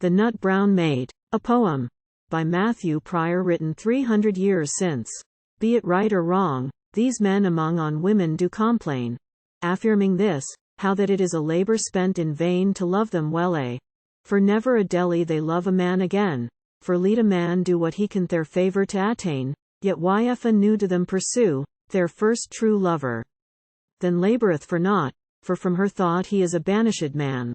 The Nut-Brown Maid. A poem. By Matthew Prior, written 300 years since. Be it right or wrong, these men among on women do complayne, affirming this, how that it is a labour spent in vain to love them wele. For never a dele they love a man again, for let a man do what he can Ther favour to attayne, yet whan to them pursue, their first true lover. Then Laboureth for nought, for from her thought he is a banishyd man.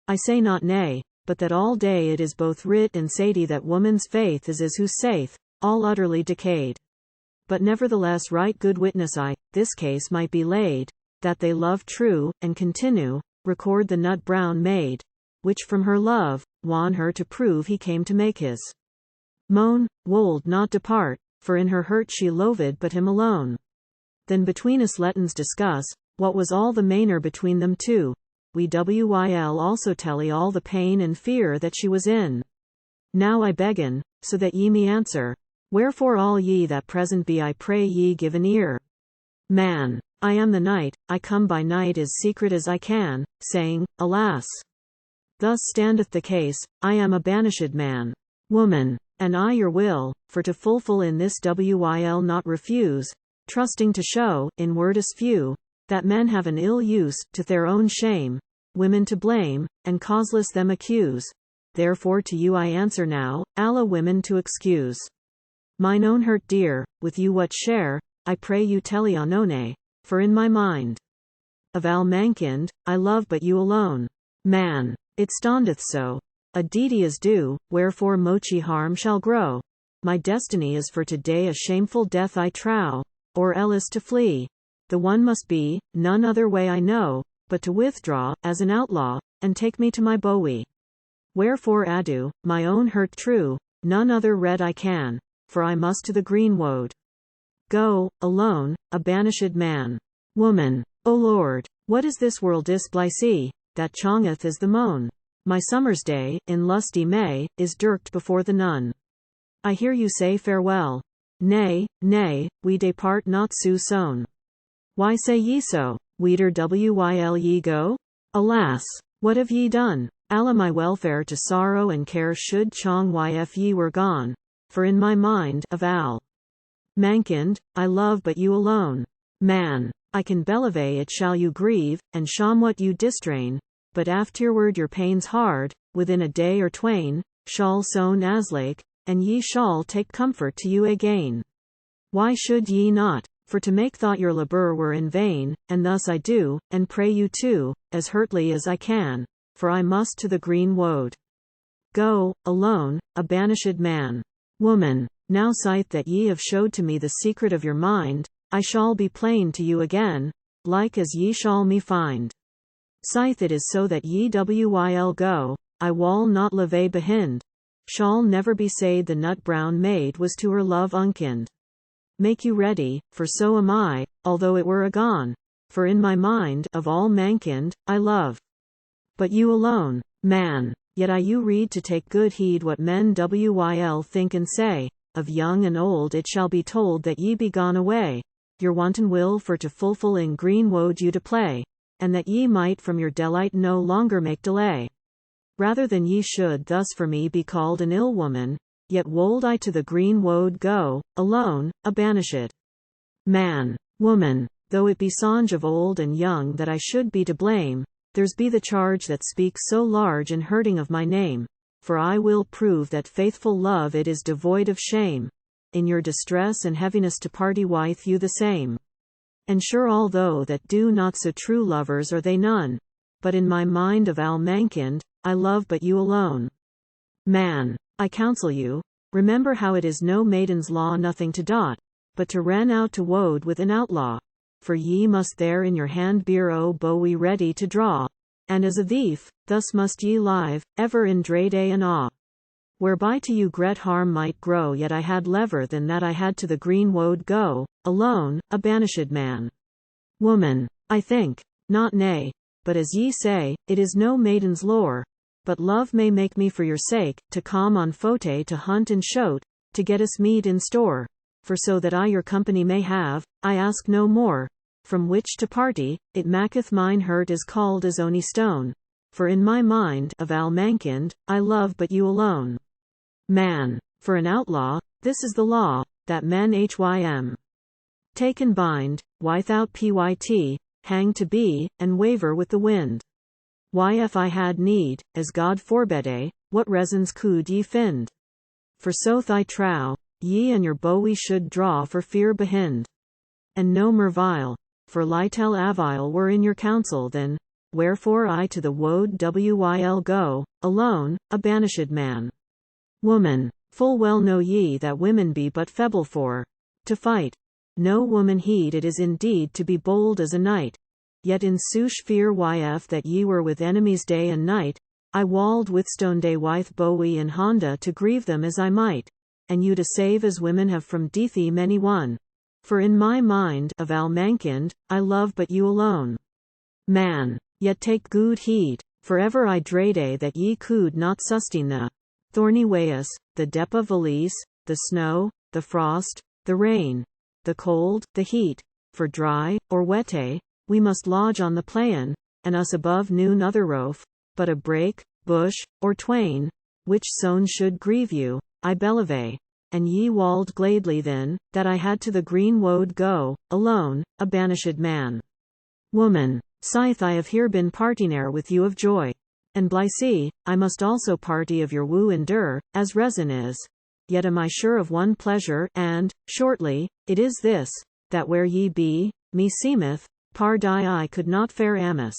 I say not nay, but that all day it is both writ and sayde that woman's fayth is as whose saythe, all utterly decayed. But nevertheless right good witness I, this case might be laid, that they love trew, and continew, record the nut-brown maid, which from her love, whan her to prove he came to make his mone, Wold not depart, for in her herte she lovyd but him alone. Then between us letens discuss, what was all the maner between them two. We will also tell ye all the pain and fear that she was in. Now I begin, so that ye me answer, wherefore all ye that present be I pray ye give an ear. Man. I am the night, I come by night as secret as I can, saying, alas! Thus standeth the case, I am a banishyd man. Woman. And I your will, for to fulfil in this will not refuse, trusting to show, in word as few, that men have an ill use, to their own shame, women to blame, and causeless them accuse. Therefore to you I answer now, alla women to excuse. Mine own herte dear, with you what share, I pray you tell unknown, for in my mind of Affyrmynge, I love but you alone. Man. It standeth so. A deedy is due, wherefore mochi harm shall grow. My destiny is for today a shameful death I trow, or else to flee. The one must be, none other way I know, but to withdraw, as an outlaw, and take me to my bothe. Wherefore ado, my own herte trew, none other red I can, for I must to the green wold go, alone, a banishyd man. Woman. O Lord, what is this world disblice, that chongeth as the mone? My summer's day, in lusty May, is dirked before the nun. I hear you say farewell. Nay, nay, we depart not so soon. Why say ye so? Whither will ye go? Alas! What have ye done? Alla my welfare to sorrow and care should chong if ye were gone, for in my mind of Affyrmynge, I love but you alone. Man. I can believe it shall you grieve, and what you distrain, but afterward your pains hard, within a day or twain, shall soon aslake, and ye shall take comfort to you againe. Why should ye not? For to make thought your labour were in vain, and thus I do, and pray you too, as hertely as I can, for I must to the green wold go, alone, a banishyd man. Woman. Now saythe that ye have showed to me the secret of your mind, I shall be plain to you again, like as ye shall me find. Saythe it is so that ye will go, I wall not leve behind, shall never be sayde the nut-brown maid was to her love unkind. Make you ready, for so am I, although it were agone, for in my mind of all mankind, I love but you alone. Man. Yet I you read to take good heed what men will think and say, of young and old it shall be told that ye be gone away, your wanton will for to fulfil in green wold you to play, and that ye might from your delight no longer make delay. Rather than ye should thus for me be called an ill woman, yet wold I to the green wold go, alone, a banishyd man. Woman. Though it be songe of old and young that I should be to blame, there's be the charge that speaks so large and hurting of my name, for I will prove that faithful love it is devoid of shame. In your distress and heaviness to party with you the same. And sure although that do not so true lovers are they none, but in my mind of Affyrmynge, I love but you alone. Man. I counsel you, remember how it is no maiden's law nothing to dot, but to ren out to wold with an outlaw, for ye must there in your hand bear o bothe ready to draw, and as a thief, thus must ye live, ever in dread and awe. Whereby to you great harm might grow, yet I had lever than that I had to the green wold go, alone, a banishyd man. Woman. I think not nay, but as ye say, it is no maiden's lore, but love may make me for your sake, to come on fote to hunt and shoot, to get us meat in store, for so that I your company may have, I ask no more, from which to party, it maketh mine herte as cold as ony stone, for in my mind of Allmankind, I love but you alone. Man. For an outlaw, this is the law, that men hym. Take and bind, without pyt, hang to be, and waver with the wind. If I had need, as God forbede, what reasons could ye find? For so I trow, ye and your bowie should draw for fear behind. And no more vile, for litel avile were in your counsel then, wherefore I to the Wold wil go, alone, a banishyd man. Woman. Full well know ye that women be but feeble for to fight. No woman heed it is indeed to be bold as a knight. Yet in sooth fear that ye were with enemies day and night, I walled withstonde with bowie and honda to grieve them as I might, and you to save as women have from dethe many one. For in my mind of Allmankind, I love but you alone. Man. Yet take good heed, for ever I dreade that ye could not sustain the thorny ways, the depa valise, the snow, the frost, the rain, the cold, the heat, for dry, or wete, we must lodge on the plain, and us above noon other roof, but a brake, bush, or twain, which sown should grieve you, I believe, and ye walled gladly then, that I had to the green wold go, alone, a banishyd man. Woman. Saythe I have here been partiner with you of joy. And blyse, I must also party of your woo and Ther, as reason is. Yet am I sure of one pleasure, and, shortly, it is this, that where ye be, me seemeth, par die I could not fare amiss.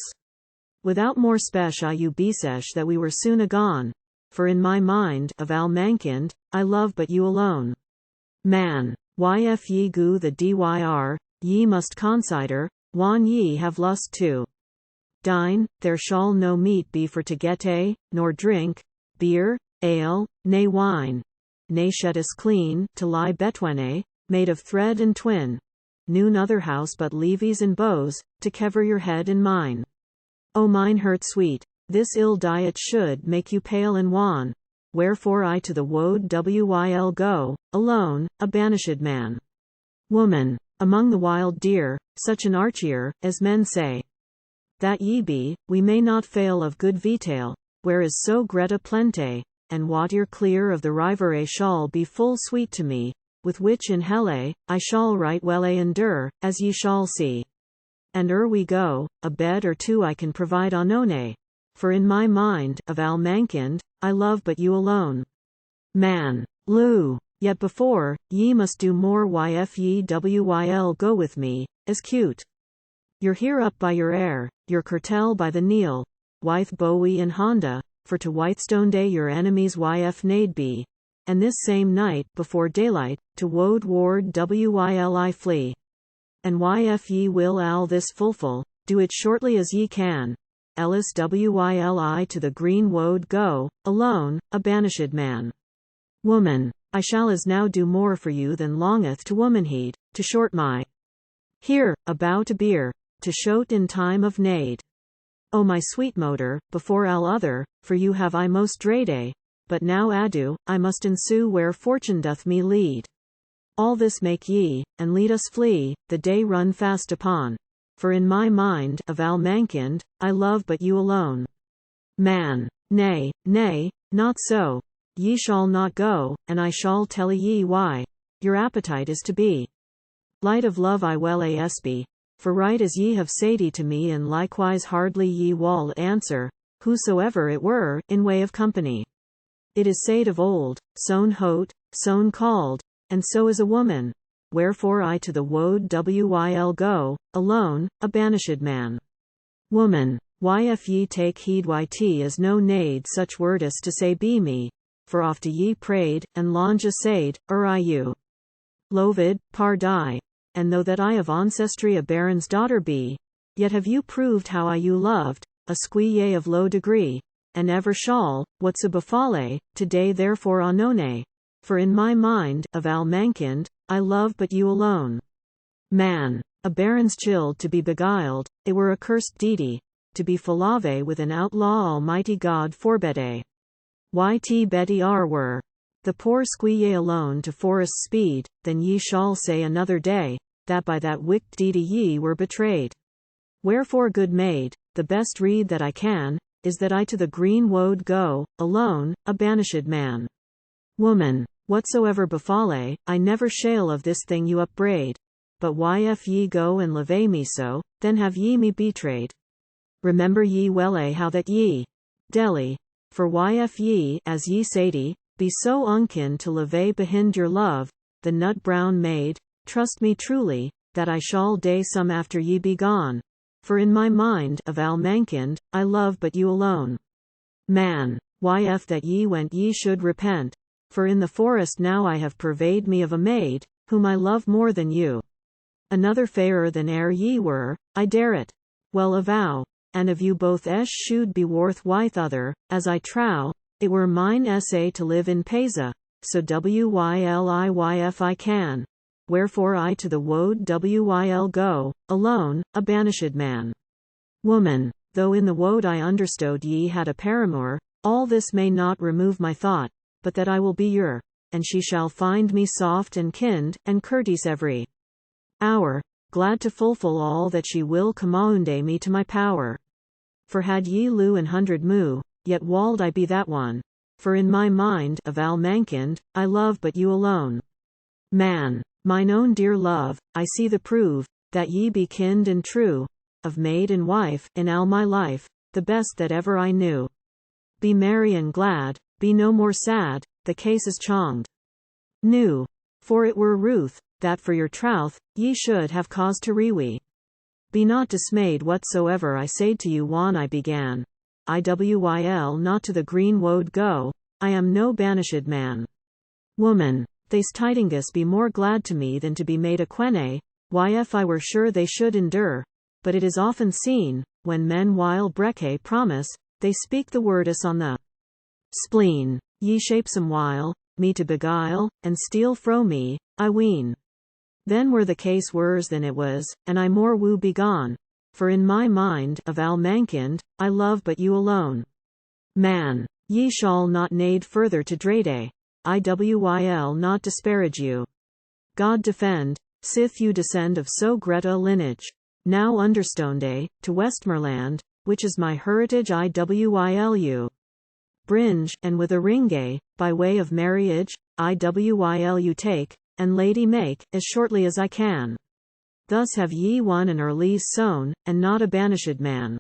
Without more spech I you besesh that we were soon agone, for in my mind of Allmankind, I love but you alone. Man. If ye go the dyr, ye must consider, whan ye have lust to dine, there shall no meat be for to gete, nor drink, beer, ale, ne wine, ne shetis clean, to lie betweene, made of thread and twin. Noon other house but levies and bows, to cover your head and mine. O mine herte sweet, this ill diet should make you pale and wan, wherefore I to the Wold wil go, alone, a banishyd man. Woman. Among the wild deer, such an archier, as men say that ye be, we may not fail of good vitail, where is so great a plenty, and water clear of the rivere shall be full sweet to me, with which in hele, I shall right wele and Ther, as ye shall see. And we go, a bed or two I can provide onone, for in my mind of Allmankind, I love but you alone. Man. Loo. Yet before, ye must do more if ye wil go with me, as cute. You're here up by your air, your curtel by the Neil, with bowie and honda, for to withstonde your enemies if need be, and this same night, before daylight, to Wold ward wil flee. And if ye will all this fulfil, do it shortly as ye can, ellis wil to the green wold go, alone, a banishyd man. Woman. I shall as now do more for you than longeth to womanheed, to short my here, a bow to beer, to shote in time of need. O my sweet motor, before all other, for you have I most dreade, but now ado, I must ensue where fortune doth me lead. All this make ye, and lead us flee, the day run fast upon, for in my mind of Allmankind, I love but you alone. Man. Nay, nay, not so. Ye shall not go, and I shall tell ye why. Your appetite is to be light of love I wele be, for right as ye have sayde to me and likewise hardly ye wall answer, whosoever it were, in way of company. It is sayde of old, sown hote, sown called, and so is a woman, wherefore I to the Wold wil go, alone, a banishyd man. Woman. If ye take heed yt is no need such wordis to say be me, for oft ye prayed, and longe sayde, I you lovyd, par die, and though that I of ancestry a baron's daughter be, yet have you proved how I you loved, a squille of low degree, and ever shall, whatso befale, today therefore onone, for in my mind of Allmankind, I love but you alone. Man. A baron's child to be beguiled, it were a cursed deedy, to be fallave with an outlaw almighty God forbede. Yt betty were the poor squille alone to forest speed, then ye shall say another day, that by that wicked deedy ye were betrayed. Wherefore good Maid, the best rede that I can, is that I to the green wold go, alone, a banishyd man. Woman, whatsoever befale, I never shall of this thing you upbraid. But if ye go and leve me so, then have ye me betrayed. Remember ye wele how that ye dele, for if ye, as ye sayde, be so unkin to leve behind your love, the nut brown maid, trust me truly, that I shall day some after ye be gone. For in my mind, of Allmankind, I love but you alone. Man, if that ye went ye should repent, for in the forest now I have purveyed me of a maid, whom I love more than you. Another fairer than ere ye were, I dare it well avow, and of you both should be worth wyth other, as I trow, it were mine essay to live in payse, so wylyf I can. Wherefore I to the wold wyl go, alone, a banishyd man. Woman, though in the wold I understood ye had a paramour, all this may not remove my thought, but that I will be your, and she shall find me soft and kind, and courteous every hour, glad to fulfil all that she will commaunde me to my power. For had ye lieu an hundred moo, yet wold I be that one, for in my mind, of Allmankind, I love but you alone. Man, mine own dear love, I see the prove, that ye be kind and trew, of maid and wife, in all my life, the best that ever I knew. Be merry and glad, be no more sad, the case is chonged. New. For it were ruth, that for your trouth, ye should have cause to rewe. Be not dismayed whatsoever I sayde to you whan I began. Iwyl not to the green wold go, I am no banishyd man. Woman, these tidingus be more glad to me than to be made acquaine, if I were sure they should endure, but it is often seen, when men while breque promise, they speak the wordus on the spleen, ye shape some while, me to beguile, and steal fro me, I ween. Then were the case worse than it was, and I more woo begone, for in my mind, of Allmankind, I love but you alone. Man, ye shall not nade further to drade, Iwyl not disparage you. God defend, sith you descend of so great a lineage. Now understonde, to Westmerland, which is my heritage Iwylu. Bringe, and with a ringe, by way of marriage, Iwylu take, and lady make, as shortly as I can. Thus have ye won an early sown, and not a banishyd man.